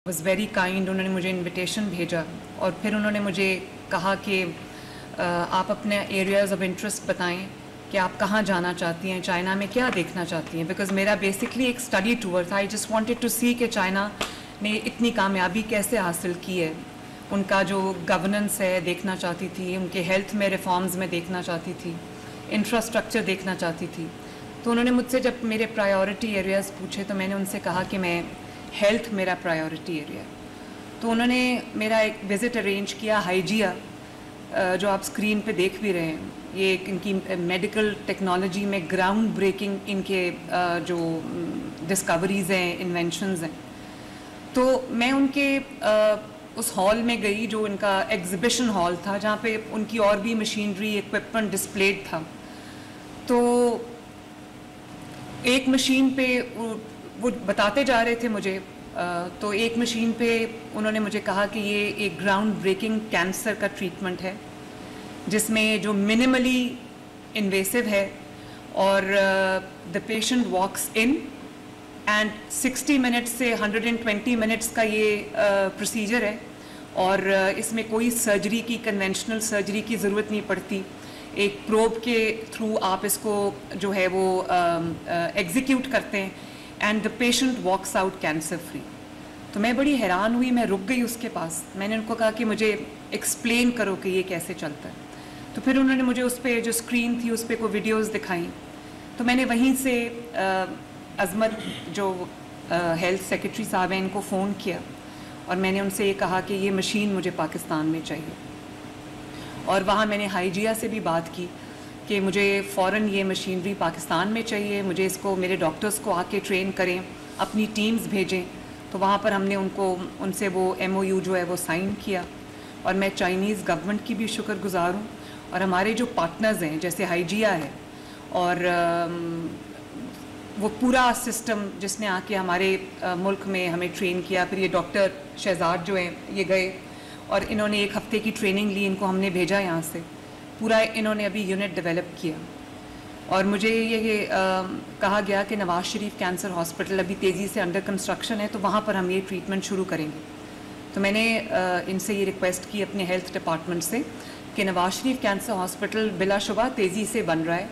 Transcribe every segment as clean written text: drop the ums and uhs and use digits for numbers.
Was very kind. انہوں نے مجھے انویٹیشن بھیجا اور پھر انہوں نے مجھے کہا کہ آپ اپنے ایریاز آف انٹرسٹ بتائیں کہ آپ کہاں جانا چاہتی ہیں, چائنا میں کیا دیکھنا چاہتی ہیں. بیکاز میرا بیسکلی ایک اسٹڈی ٹور تھا. آئی جسٹ وانٹیڈ ٹو سی کہ چائنا نے اتنی کامیابی کیسے حاصل کی ہے. ان کا جو گورننس ہے دیکھنا چاہتی تھی, ان کے ہیلتھ میں ریفارمز میں دیکھنا چاہتی تھی, انفراسٹرکچر دیکھنا چاہتی تھی. تو انہوں نے مجھ سے جب میرے پرائیورٹی ایریاز پوچھے تو میں نے ان سے کہا کہ میں ہیلتھ میرا پرائیورٹی ایریا ہے. تو انہوں نے میرا ایک وزٹ ارینج کیا ہائیجیا, جو آپ اسکرین پہ دیکھ بھی رہے ہیں. یہ ایک ان کی میڈیکل ٹیکنالوجی میں گراؤنڈ بریکنگ ان کے جو ڈسکوریز ہیں, انوینشنز ہیں. تو میں ان کے اس ہال میں گئی جو ان کا ایگزیبیشن ہال تھا, جہاں پہ ان کی اور بھی مشینری ایکوپمنٹ ڈسپلیڈ تھا. تو ایک مشین پہ وہ بتاتے جا رہے تھے مجھے, تو ایک مشین پہ انہوں نے مجھے کہا کہ یہ ایک گراؤنڈ بریکنگ کینسر کا ٹریٹمنٹ ہے جس میں جو منیملی انویسو ہے اور the patient walks in and 60 minutes سے 120 منٹس کا یہ پروسیجر ہے, اور اس میں کوئی سرجری کی کنونشنل سرجری کی ضرورت نہیں پڑتی. ایک پروب کے تھرو آپ اس کو جو ہے وہ ایگزیکیوٹ کرتے ہیں and the patient walks out cancer free. تو میں بڑی حیران ہوئی, میں رک گئی اس کے پاس. میں نے ان کو کہا کہ مجھے ایکسپلین کرو کہ یہ کیسے چلتا ہے. تو پھر انہوں نے مجھے اس پہ جو اسکرین تھی اس پہ کوئی ویڈیوز دکھائیں. تو میں نے وہیں سے عظمت جو ہیلتھ سیکرٹری صاحب ہیں ان کو فون کیا اور میں نے ان سے یہ کہا کہ یہ مشین مجھے پاکستان میں چاہیے. اور وہاں میں نے ہائیجیا سے بھی بات کی کہ مجھے فوراً یہ مشینری پاکستان میں چاہیے, مجھے اس کو میرے ڈاکٹرز کو آ کے ٹرین کریں, اپنی ٹیمز بھیجیں. تو وہاں پر ہم نے ان سے وہ MOU جو ہے وہ سائن کیا. اور میں چائنیز گورنمنٹ کی بھی شکر گزار ہوں, اور ہمارے جو پارٹنرز ہیں جیسے ہائیجیا ہے اور وہ پورا سسٹم جس نے آ کے ہمارے ملک میں ہمیں ٹرین کیا. پھر یہ ڈاکٹر شہزاد جو ہیں یہ گئے اور انہوں نے 1 ہفتے کی ٹریننگ لی, ان کو ہم نے بھیجا یہاں سے. پورا انہوں نے ابھی یونٹ ڈیولپ کیا. اور مجھے یہ کہا گیا کہ نواز شریف کینسر ہاسپٹل ابھی تیزی سے انڈر کنسٹرکشن ہے, تو وہاں پر ہم یہ ٹریٹمنٹ شروع کریں گے. تو میں نے ان سے یہ ریکویسٹ کی اپنے ہیلتھ ڈپارٹمنٹ سے کہ نواز شریف کینسر ہاسپٹل بلا شبہ تیزی سے بن رہا ہے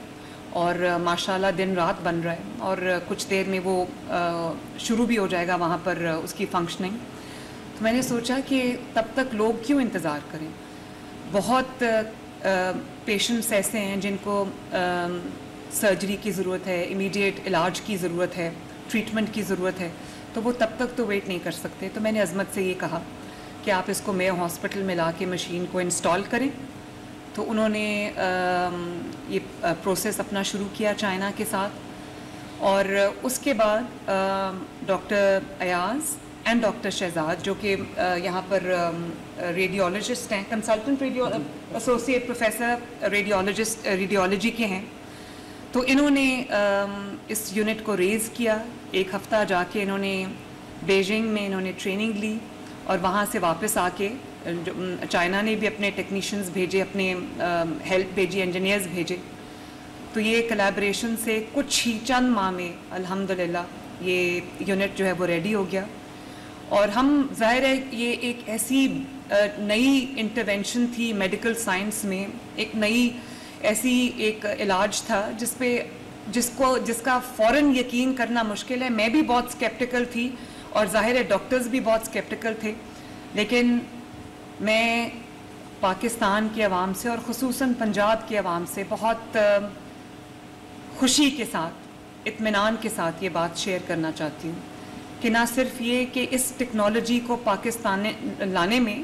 اور ماشاءاللہ دن رات بن رہا ہے, اور کچھ دیر میں وہ شروع بھی ہو جائے گا وہاں پر اس کی فنکشننگ. تو میں نے سوچا کہ تب تک لوگ کیوں انتظار کریں. بہت پیشنٹس ایسے ہیں جن کو سرجری کی ضرورت ہے, امیڈیٹ علاج کی ضرورت ہے, ٹریٹمنٹ کی ضرورت ہے, تو وہ تب تک تو ویٹ نہیں کر سکتے. تو میں نے عظمت سے یہ کہا کہ آپ اس کو میو ہاسپٹل میں لا کے مشین کو انسٹال کریں. تو انہوں نے یہ پروسیس اپنا شروع کیا چائنا کے ساتھ, اور اس کے بعد doctor Ayaz and doctor Shahzad جو کہ یہاں پر ریڈیولوجسٹ ہیں, کنسلٹنٹ ایسوسیٹ پروفیسر ریڈیولوجی کے ہیں. تو انہوں نے اس یونٹ کو ریز کیا. 1 ہفتہ جا کے انہوں نے بیجنگ میں انہوں نے ٹریننگ لی, اور وہاں سے واپس آ کے چائنا نے بھی اپنے ٹیکنیشینز بھیجے, اپنے ہیلپ بھیجی, انجینئرز بھیجے. تو یہ کلیبریشن سے کچھ ہی چند ماہ میں الحمدللہ یہ یونٹ جو ہے وہ ریڈی ہو گیا. اور ہم ظاہر ہے یہ ایک ایسی نئی انٹرونشن تھی میڈیکل سائنس میں, ایک نئی ایسی ایک علاج تھا جس کا فوراً یقین کرنا مشکل ہے. میں بھی بہت اسکیپٹیکل تھی اور ظاہر ہے ڈاکٹرز بھی بہت اسکیپٹیکل تھے, لیکن میں پاکستان کی عوام سے اور خصوصاً پنجاب کی عوام سے بہت خوشی کے ساتھ, اطمینان کے ساتھ یہ بات شیئر کرنا چاہتی ہوں کہ نہ صرف یہ کہ اس ٹیکنالوجی کو پاکستان لانے میں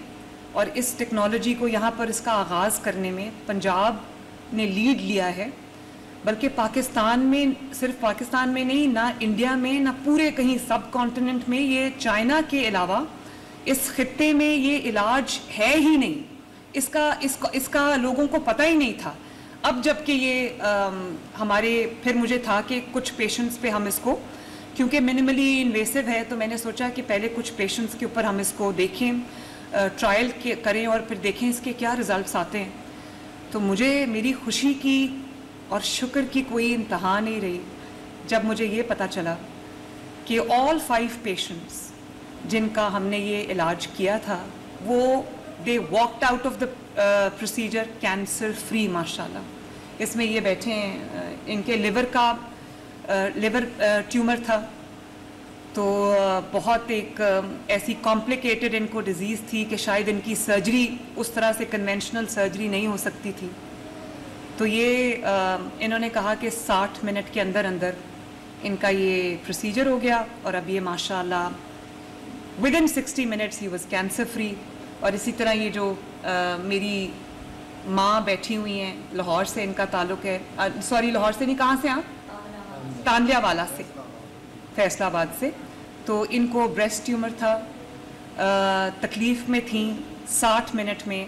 اور اس ٹیکنالوجی کو یہاں پر اس کا آغاز کرنے میں پنجاب نے لیڈ لیا ہے, بلکہ پاکستان میں, صرف پاکستان میں نہیں, نہ انڈیا میں, نہ پورے کہیں سب کانٹیننٹ میں, یہ چائنا کے علاوہ اس خطے میں یہ علاج ہے ہی نہیں. اس کا لوگوں کو پتہ ہی نہیں تھا. اب جب کہ یہ ہمارے پھر مجھے تھا کہ کچھ پیشنٹس پہ ہم اس کو, کیونکہ منیملی انویسو ہے, تو میں نے سوچا کہ پہلے کچھ پیشنٹس کے اوپر ہم اس کو دیکھیں, ٹرائل کریں اور پھر دیکھیں اس کے کیا ریزلٹس آتے ہیں. تو مجھے میری خوشی کی اور شکر کی کوئی انتہا نہیں رہی جب مجھے یہ پتہ چلا کہ all 5 پیشنٹس جن کا ہم نے یہ علاج کیا تھا وہ they walked out of the procedure cancer free ماشاءاللہ. اس میں یہ بیٹھے ہیں, ان کے لیور ٹیومر تھا, تو بہت ایک ایسی کمپلیکیٹڈ ان کو ڈیزیز تھی کہ شاید ان کی سرجری اس طرح سے کنونشنل سرجری نہیں ہو سکتی تھی. تو یہ انہوں نے کہا کہ 60 منٹ کے اندر اندر ان کا یہ پروسیجر ہو گیا, اور اب یہ ماشاءاللہ ودن 60 minutes he was cancer free. اور اسی طرح یہ جو میری ماں بیٹھی ہوئی ہیں, لاہور سے ان کا تعلق ہے, سوری لاہور سے نہیں, کہاں سے آپ؟ تانلیہ والا سے, فیصل آباد سے. تو ان کو بریسٹ ٹیومر تھا, تکلیف میں تھیں, 60 منٹ میں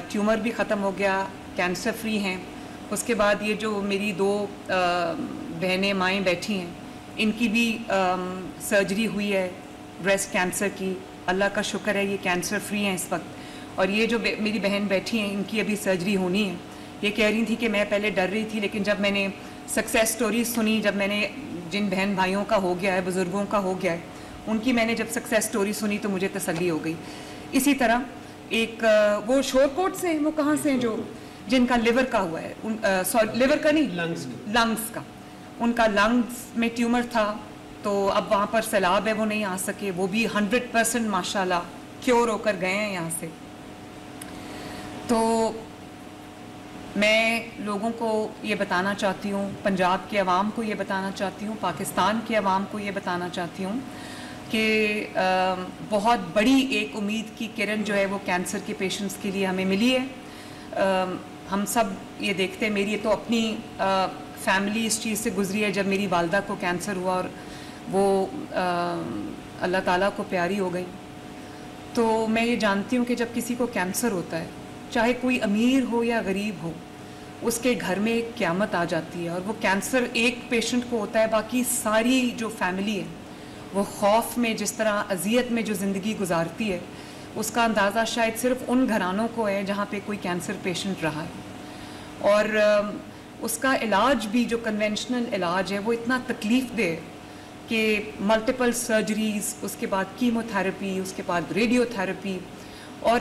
ٹیومر بھی ختم ہو گیا, کینسر فری ہیں. اس کے بعد یہ جو میری 2 بہنیں مائیں بیٹھی ہیں, ان کی بھی سرجری ہوئی ہے بریسٹ کینسر کی, اللہ کا شکر ہے یہ کینسر فری ہیں اس وقت. اور یہ جو میری بہن بیٹھی ہیں ان کی ابھی سرجری ہونی ہے. یہ کہہ رہی تھی کہ میں پہلے ڈر رہی تھی, لیکن جب میں نے سکسیس سٹوریز سنی, جب میں نے جن بہن بھائیوں کا ہو گیا ہے, بزرگوں کا ہو گیا ہے, ان کی میں نے جب سکسیس سٹوری سنی تو مجھے تسلی ہو گئی. اسی طرح ایک وہ شور کوٹ سے ہیں, وہ کہاں سے ہیں, جو جن کا لیور کا ہوا ہے, لیور کا نہیں, لنگس کا, ان کا لنگس میں ٹیومر تھا, تو اب وہاں پر سیلاب ہے, وہ نہیں آ سکے. وہ بھی 100% ماشاءاللہ کیور ہو کر گئے ہیں یہاں سے. تو میں لوگوں کو یہ بتانا چاہتی ہوں, پنجاب کے عوام کو یہ بتانا چاہتی ہوں, پاکستان کے عوام کو یہ بتانا چاہتی ہوں کہ بہت بڑی ایک امید کی کرن جو ہے وہ کینسر کے پیشنٹس کے لیے ہمیں ملی ہے. ہم سب یہ دیکھتے ہیں, میری تو اپنی فیملی اس چیز سے گزری ہے جب میری والدہ کو کینسر ہوا اور وہ اللہ تعالیٰ کو پیاری ہو گئی. تو میں یہ جانتی ہوں کہ جب کسی کو کینسر ہوتا ہے, چاہے کوئی امیر ہو یا غریب ہو, اس کے گھر میں ایک قیامت آ جاتی ہے. اور وہ کینسر ایک پیشنٹ کو ہوتا ہے, باقی ساری جو فیملی ہے وہ خوف میں, جس طرح اذیت میں جو زندگی گزارتی ہے, اس کا اندازہ شاید صرف ان گھرانوں کو ہے جہاں پہ کوئی کینسر پیشنٹ رہا ہے. اور اس کا علاج بھی جو کنونشنل علاج ہے وہ اتنا تکلیف دہ کہ ملٹیپل سرجریز, اس کے بعد کیمو تھراپی, اس کے بعد ریڈیو تھراپی. اور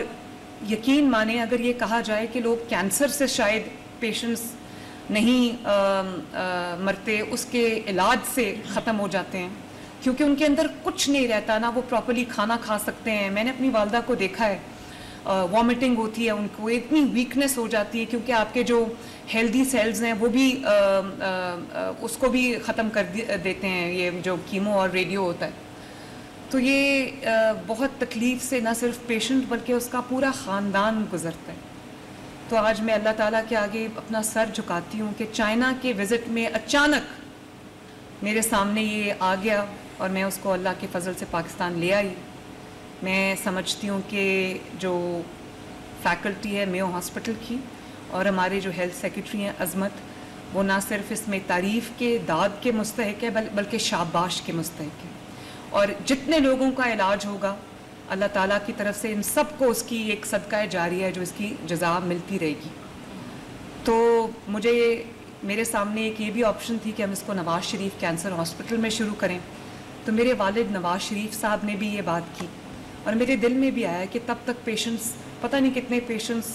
یقین مانیں اگر یہ کہا جائے کہ لوگ کینسر سے شاید پیشنٹس نہیں مرتے, اس کے علاج سے ختم ہو جاتے ہیں, کیونکہ ان کے اندر کچھ نہیں رہتا, نہ وہ پراپرلی کھانا کھا سکتے ہیں. میں نے اپنی والدہ کو دیکھا ہے, وامٹنگ ہوتی ہے ان کو, اتنی ویکنیس ہو جاتی ہے, کیونکہ آپ کے جو ہیلدی سیلز ہیں وہ بھی اس کو بھی ختم کر دیتے ہیں یہ جو کیمو اور ریڈیو ہوتا ہے. تو یہ بہت تکلیف سے نہ صرف پیشنٹ بلکہ اس کا پورا خاندان گزرتا ہے. تو آج میں اللہ تعالیٰ کے آگے اپنا سر جھکاتی ہوں کہ چائنا کے وزٹ میں اچانک میرے سامنے یہ آ گیا, اور میں اس کو اللہ کے فضل سے پاکستان لے آئی. میں سمجھتی ہوں کہ جو فیکلٹی ہے میو ہاسپٹل کی اور ہمارے جو ہیلتھ سیکرٹری ہیں عظمت, وہ نہ صرف اس میں تعریف کے داد کے مستحق ہے بلکہ شاباش کے مستحق ہے. اور جتنے لوگوں کا علاج ہوگا اللہ تعالیٰ کی طرف سے ان سب کو اس کی ایک صدقہ جاریہ ہے جو اس کی جزا ملتی رہے گی. تو مجھے میرے سامنے ایک یہ بھی آپشن تھی کہ ہم اس کو نواز شریف کینسر ہاسپٹل میں شروع کریں. تو میرے والد نواز شریف صاحب نے بھی یہ بات کی, اور میرے دل میں بھی آیا کہ تب تک پیشنٹس, پتہ نہیں کتنے پیشنٹس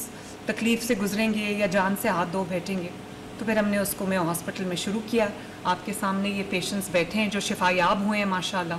تکلیف سے گزریں گے یا جان سے ہاتھ دھو بیٹھیں گے. تو پھر ہم نے اس کو میں ہاسپٹل میں شروع کیا. آپ کے سامنے یہ پیشنٹس بیٹھے ہیں جو شفا یاب ہوئے ہیں ماشاءاللہ.